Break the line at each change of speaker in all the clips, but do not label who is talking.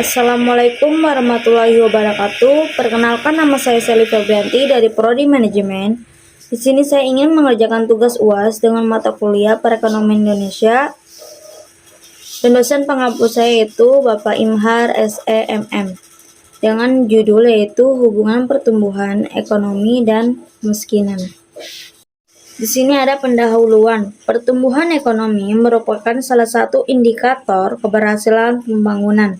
Assalamualaikum warahmatullahi wabarakatuh. Perkenalkan, nama saya Sally Febrianti dari Prodi Manajemen. Di sini saya ingin mengerjakan tugas UAS dengan mata kuliah Perekonomian Indonesia. Dan dosen pengampu saya yaitu Bapak Imhar SEMM. Dengan judul yaitu Hubungan Pertumbuhan Ekonomi dan Kemiskinan. Di sini ada pendahuluan. Pertumbuhan ekonomi merupakan salah satu indikator keberhasilan pembangunan.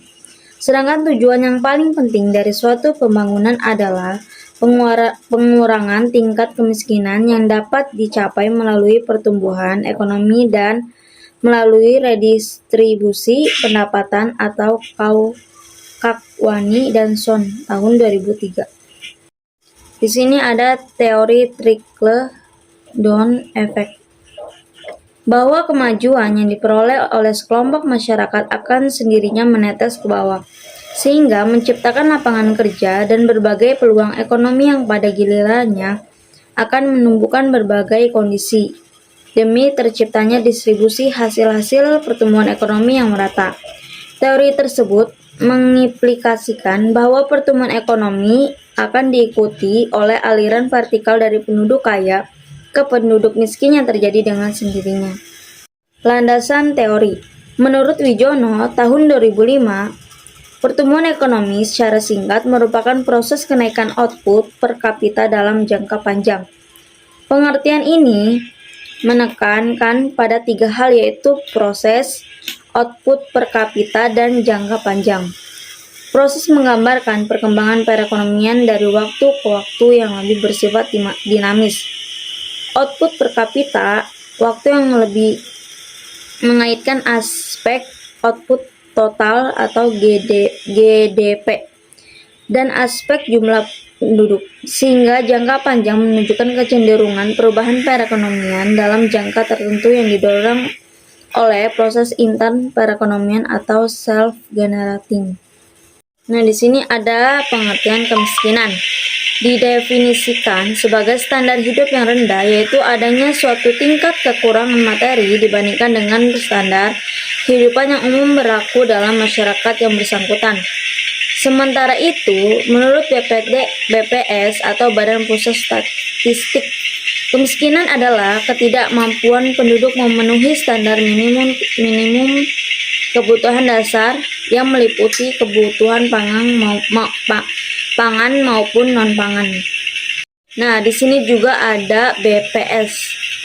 Sedangkan tujuan yang paling penting dari suatu pembangunan adalah pengurangan tingkat kemiskinan yang dapat dicapai melalui pertumbuhan ekonomi dan melalui redistribusi pendapatan atau Kakwani dan Son tahun 2003. Di sini ada teori trickle-down effect, bahwa kemajuan yang diperoleh oleh sekelompok masyarakat akan sendirinya menetes ke bawah, sehingga menciptakan lapangan kerja dan berbagai peluang ekonomi yang pada gilirannya akan menumbuhkan berbagai kondisi demi terciptanya distribusi hasil-hasil pertumbuhan ekonomi yang merata. Teori tersebut mengimplikasikan bahwa pertumbuhan ekonomi akan diikuti oleh aliran vertikal dari penduduk kaya ke penduduk miskin yang terjadi dengan sendirinya. Landasan teori. Menurut Wijono, tahun 2005, pertumbuhan ekonomi secara singkat merupakan proses kenaikan output per kapita dalam jangka panjang. Pengertian ini menekankan pada 3 hal, yaitu proses, output per kapita, dan jangka panjang. Proses menggambarkan perkembangan perekonomian dari waktu ke waktu yang lebih bersifat dinamis. Output per kapita, waktu yang lebih mengaitkan aspek output total atau GDP dan aspek jumlah penduduk, sehingga jangka panjang menunjukkan kecenderungan perubahan perekonomian dalam jangka tertentu yang didorong oleh proses intern perekonomian atau self-generating. Nah, di sini ada pengertian kemiskinan. Didefinisikan sebagai standar hidup yang rendah, yaitu adanya suatu tingkat kekurangan materi dibandingkan dengan standar kehidupan yang umum berlaku dalam masyarakat yang bersangkutan. Sementara itu, menurut BPS atau Badan Pusat Statistik, kemiskinan adalah ketidakmampuan penduduk memenuhi standar minimum kebutuhan dasar yang meliputi kebutuhan pangan maupun non-pangan. Nah, di sini juga ada BPS,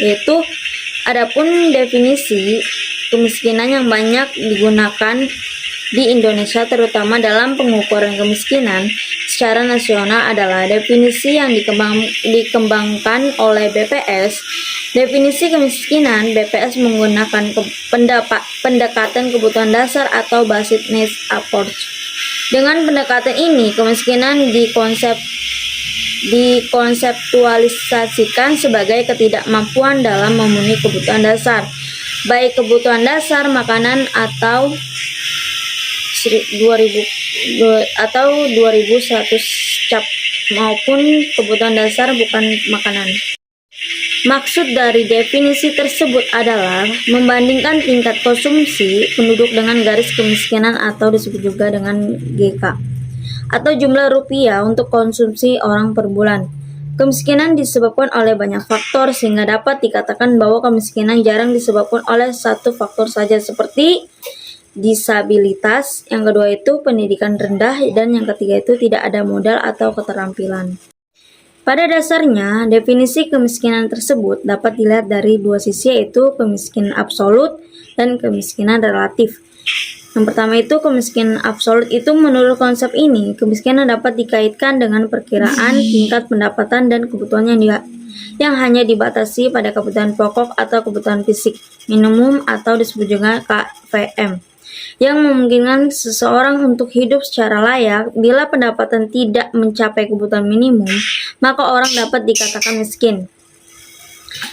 yaitu adapun definisi kemiskinan yang banyak digunakan di Indonesia terutama dalam pengukuran kemiskinan secara nasional adalah definisi yang dikembangkan oleh BPS. Definisi kemiskinan BPS menggunakan pendekatan kebutuhan dasar atau basic needs approach. Dengan pendekatan ini, kemiskinan dikonseptualisasikan sebagai ketidakmampuan dalam memenuhi kebutuhan dasar, baik kebutuhan dasar makanan atau 2100 cap maupun kebutuhan dasar bukan makanan. Maksud dari definisi tersebut adalah membandingkan tingkat konsumsi penduduk dengan garis kemiskinan atau disebut juga dengan GK atau jumlah rupiah untuk konsumsi orang per bulan. Kemiskinan disebabkan oleh banyak faktor sehingga dapat dikatakan bahwa kemiskinan jarang disebabkan oleh satu faktor saja seperti disabilitas, yang kedua itu pendidikan rendah, dan yang ketiga itu tidak ada modal atau keterampilan. Pada dasarnya, definisi kemiskinan tersebut dapat dilihat dari dua sisi, yaitu kemiskinan absolut dan kemiskinan relatif. Yang pertama itu kemiskinan absolut itu menurut konsep ini, kemiskinan dapat dikaitkan dengan perkiraan tingkat pendapatan dan kebutuhan yang hanya dibatasi pada kebutuhan pokok atau kebutuhan fisik minimum atau disebut juga KVM, yang memungkinkan seseorang untuk hidup secara layak. Bila pendapatan tidak mencapai kebutuhan minimum, maka orang dapat dikatakan miskin.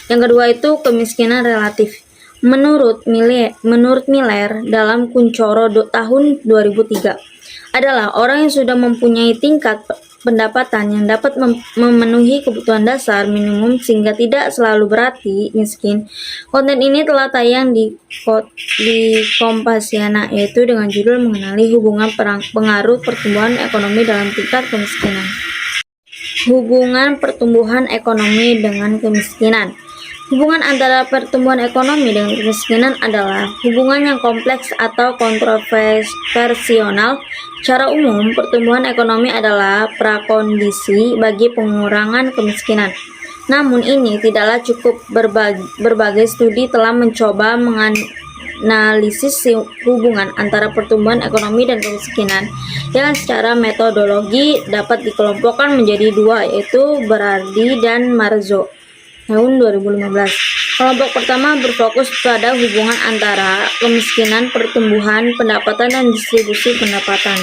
Yang kedua itu kemiskinan relatif. Menurut Miller dalam Kuncoro tahun 2003, adalah orang yang sudah mempunyai tingkat pendapatan yang dapat memenuhi kebutuhan dasar minimum sehingga tidak selalu berarti miskin. Konten ini telah tayang di Kompasiana, yaitu dengan judul mengenali hubungan pengaruh pertumbuhan ekonomi dalam tingkat kemiskinan. Hubungan pertumbuhan ekonomi dengan kemiskinan. Hubungan antara pertumbuhan ekonomi dengan kemiskinan adalah hubungan yang kompleks atau kontroversial. Secara umum, pertumbuhan ekonomi adalah prakondisi bagi pengurangan kemiskinan. Namun ini tidaklah cukup. Berbagai studi telah mencoba menganalisis hubungan antara pertumbuhan ekonomi dan kemiskinan yang secara metodologi dapat dikelompokkan menjadi dua, yaitu Berardi dan Marzo tahun 2015. Kelompok pertama berfokus pada hubungan antara kemiskinan, pertumbuhan pendapatan, dan distribusi pendapatan.